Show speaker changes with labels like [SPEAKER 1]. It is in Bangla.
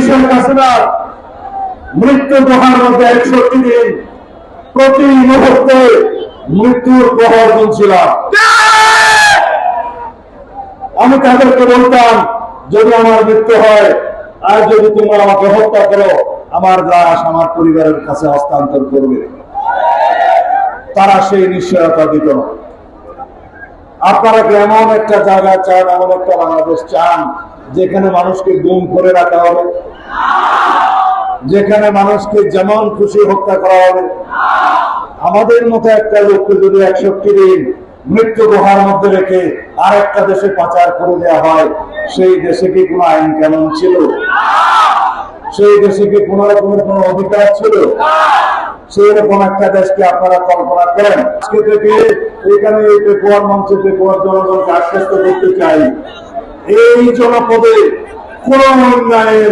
[SPEAKER 1] শেখ হাসিনার মৃত্যু দোহার মধ্যে 61 দিন প্রতি মুহূর্তে মৃত্যুর প্রহর গুনছিলাম। আমি তাদেরকে বলতাম, যদি আমার মৃত্যু হয় আর যদি তোমরা আমাকে হত্যা করো, আমার লাশ আমার পরিবারের কাছে হস্তান্তর করবে। তারা সেই নিশ্চয়তা দিত না। আপনারা কি এমন একটা জায়গা চান, এমন একটা বাংলাদেশ চান যেখানে মানুষকে গুম করে রাখা হবে, যেখানে মানুষকে যেমন খুশি হত্যা করা হবে? আমাদের মতো একটা লোককে যদি 61 দিন মৃত্যু গুহার মধ্যে রেখে আর একটা দেশে পাচার করে দেওয়া হয়, সেই দেশে কি কোনো আইন কানুন ছিল? সেই দেশে কি কোন রকমের কোন অধিকার ছিল? সেই রকম একটা দেশকে আপনারা কল্পনা করেন। আজকে থেকে এখানে এই পেকুয়ার মঞ্চে পেকুয়ার জনগণকে আশ্বস্ত করতে চাই, এই জনপদে কোন অন্যায়ের